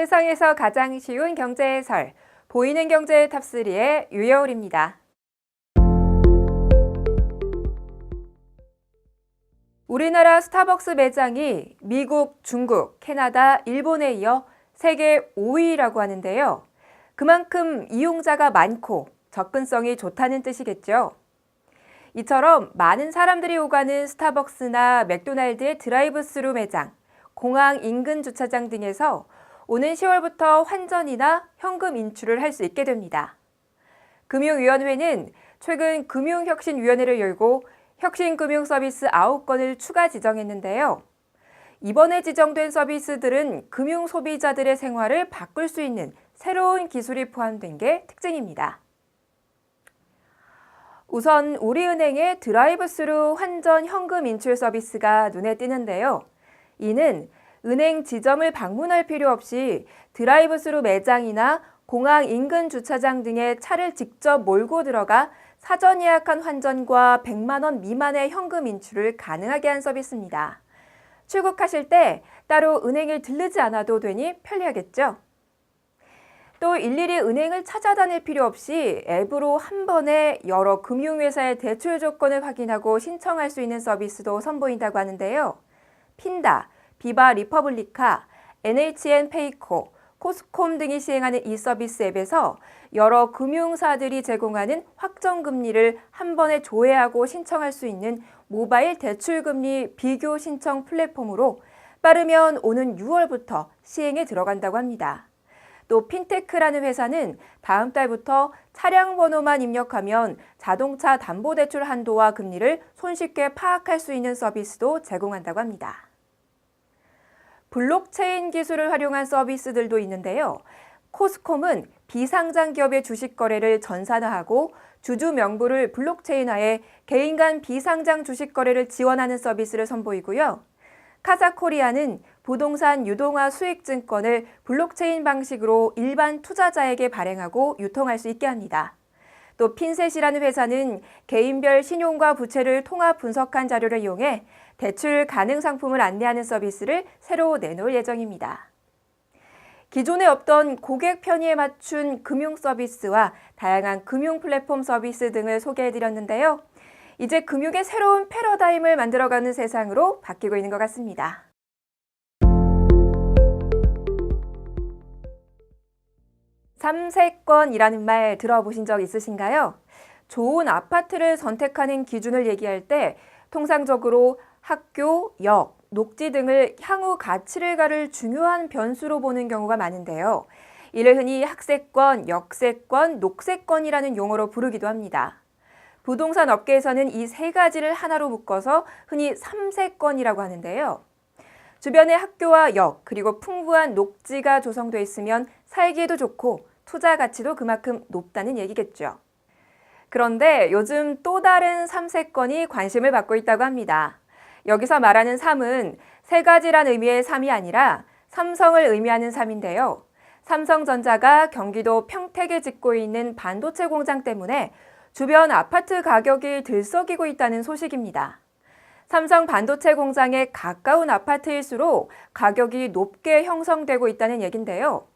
세상에서 가장 쉬운 경제 해설, 보이는 경제 탑3의 유여울입니다. 우리나라 스타벅스 매장이 미국, 중국, 캐나다, 일본에 이어 세계 5위라고 하는데요. 그만큼 이용자가 많고 접근성이 좋다는 뜻이겠죠. 이처럼 많은 사람들이 오가는 스타벅스나 맥도날드의 드라이브스루 매장, 공항 인근 주차장 등에서 오는 10월부터 환전이나 현금 인출을 할 수 있게 됩니다. 금융위원회는 최근 금융혁신위원회를 열고 혁신금융서비스 9건을 추가 지정했는데요. 이번에 지정된 서비스들은 금융소비자들의 생활을 바꿀 수 있는 새로운 기술이 포함된 게 특징입니다. 우선 우리은행의 드라이브스루 환전 현금 인출 서비스가 눈에 띄는데요. 이는 은행 지점을 방문할 필요 없이 드라이브스루 매장이나 공항 인근 주차장 등에 차를 직접 몰고 들어가 사전 예약한 환전과 100만 원 미만의 현금 인출을 가능하게 한 서비스입니다. 출국하실 때 따로 은행을 들르지 않아도 되니 편리하겠죠? 또 일일이 은행을 찾아다닐 필요 없이 앱으로 한 번에 여러 금융회사의 대출 조건을 확인하고 신청할 수 있는 서비스도 선보인다고 하는데요. 핀다, 비바 리퍼블리카, NHN 페이코, 코스콤 등이 시행하는 이 서비스 앱에서 여러 금융사들이 제공하는 확정금리를 한 번에 조회하고 신청할 수 있는 모바일 대출금리 비교 신청 플랫폼으로 빠르면 오는 6월부터 시행에 들어간다고 합니다. 또 핀테크라는 회사는 다음 달부터 차량 번호만 입력하면 자동차 담보대출 한도와 금리를 손쉽게 파악할 수 있는 서비스도 제공한다고 합니다. 블록체인 기술을 활용한 서비스들도 있는데요. 코스콤은 비상장 기업의 주식 거래를 전산화하고 주주 명부를 블록체인화해 개인 간 비상장 주식 거래를 지원하는 서비스를 선보이고요. 카자코리아는 부동산 유동화 수익증권을 블록체인 방식으로 일반 투자자에게 발행하고 유통할 수 있게 합니다. 또 핀셋이라는 회사는 개인별 신용과 부채를 통합 분석한 자료를 이용해 대출 가능 상품을 안내하는 서비스를 새로 내놓을 예정입니다. 기존에 없던 고객 편의에 맞춘 금융 서비스와 다양한 금융 플랫폼 서비스 등을 소개해드렸는데요. 이제 금융의 새로운 패러다임을 만들어가는 세상으로 바뀌고 있는 것 같습니다. 삼세권이라는 말 들어보신 적 있으신가요? 좋은 아파트를 선택하는 기준을 얘기할 때 통상적으로 학교, 역, 녹지 등을 향후 가치를 가를 중요한 변수로 보는 경우가 많은데요. 이를 흔히 학세권, 역세권, 녹세권이라는 용어로 부르기도 합니다. 부동산 업계에서는 이 세 가지를 하나로 묶어서 흔히 삼세권이라고 하는데요. 주변에 학교와 역, 그리고 풍부한 녹지가 조성돼 있으면 살기에도 좋고 투자 가치도 그만큼 높다는 얘기겠죠. 그런데 요즘 또 다른 삼세권이 관심을 받고 있다고 합니다. 여기서 말하는 삼은 세 가지란 의미의 삼이 아니라 삼성을 의미하는 삼인데요. 삼성전자가 경기도 평택에 짓고 있는 반도체 공장 때문에 주변 아파트 가격이 들썩이고 있다는 소식입니다. 삼성 반도체 공장에 가까운 아파트일수록 가격이 높게 형성되고 있다는 얘긴데요.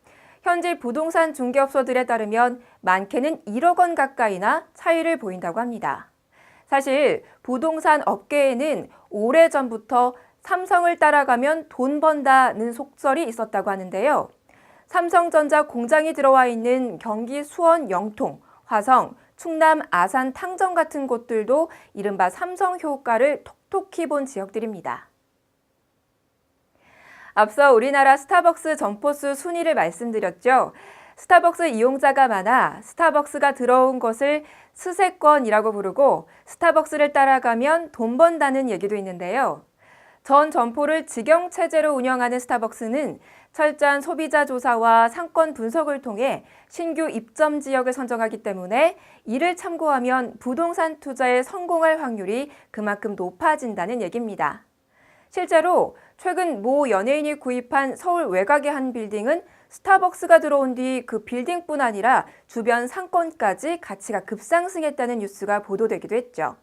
현지 부동산 중개업소들에 따르면 많게는 1억 원 가까이나 차이를 보인다고 합니다. 사실 부동산 업계에는 오래전부터 삼성을 따라가면 돈 번다는 속설이 있었다고 하는데요. 삼성전자 공장이 들어와 있는 경기 수원 영통, 화성, 충남 아산 탕정 같은 곳들도 이른바 삼성 효과를 톡톡히 본 지역들입니다. 앞서 우리나라 스타벅스 점포수 순위를 말씀드렸죠. 스타벅스 이용자가 많아 스타벅스가 들어온 것을 스세권이라고 부르고 스타벅스를 따라가면 돈 번다는 얘기도 있는데요. 전 점포를 직영체제로 운영하는 스타벅스는 철저한 소비자 조사와 상권 분석을 통해 신규 입점 지역을 선정하기 때문에 이를 참고하면 부동산 투자에 성공할 확률이 그만큼 높아진다는 얘기입니다. 실제로 최근 모 연예인이 구입한 서울 외곽의 한 빌딩은 스타벅스가 들어온 뒤 그 빌딩뿐 아니라 주변 상권까지 가치가 급상승했다는 뉴스가 보도되기도 했죠.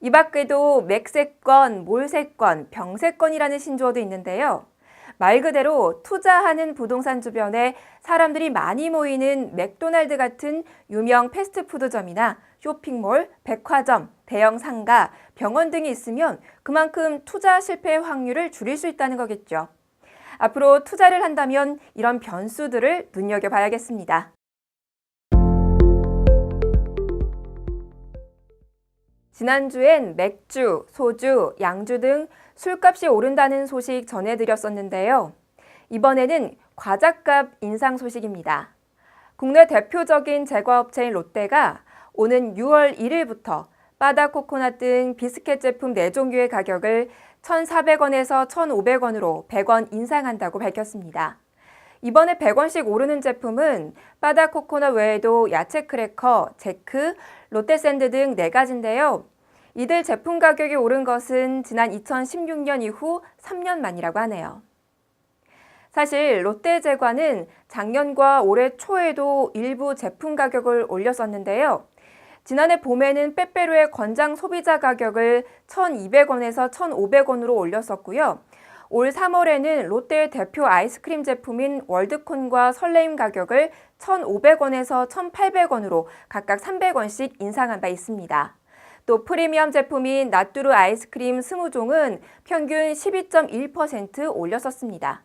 이 밖에도 맥세권, 몰세권, 병세권이라는 신조어도 있는데요. 말 그대로 투자하는 부동산 주변에 사람들이 많이 모이는 맥도날드 같은 유명 패스트푸드점이나 쇼핑몰, 백화점, 대형 상가, 병원 등이 있으면 그만큼 투자 실패 확률을 줄일 수 있다는 거겠죠. 앞으로 투자를 한다면 이런 변수들을 눈여겨봐야겠습니다. 지난주엔 맥주, 소주, 양주 등 술값이 오른다는 소식 전해드렸었는데요. 이번에는 과자값 인상 소식입니다. 국내 대표적인 제과업체인 롯데가 오는 6월 1일부터 바다 코코넛 등 비스켓 제품 4종류의 가격을 1,400원에서 1,500원으로 100원 인상한다고 밝혔습니다. 이번에 100원씩 오르는 제품은 바다 코코넛 외에도 야채 크래커, 제크, 롯데샌드 등 4가지인데요. 이들 제품 가격이 오른 것은 지난 2016년 이후 3년 만이라고 하네요. 사실 롯데제과는 작년과 올해 초에도 일부 제품 가격을 올렸었는데요. 지난해 봄에는 빼빼로의 권장 소비자 가격을 1,200원에서 1,500원으로 올렸었고요. 올 3월에는 롯데의 대표 아이스크림 제품인 월드콘과 설레임 가격을 1,500원에서 1,800원으로 각각 300원씩 인상한 바 있습니다. 또 프리미엄 제품인 나뚜루 아이스크림 20종은 평균 12.1% 올렸었습니다.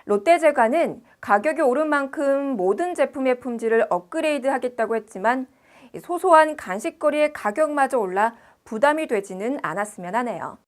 롯데제과는 가격이 오른 만큼 모든 제품의 품질을 업그레이드하겠다고 했지만 소소한 간식거리의 가격마저 올라 부담이 되지는 않았으면 하네요.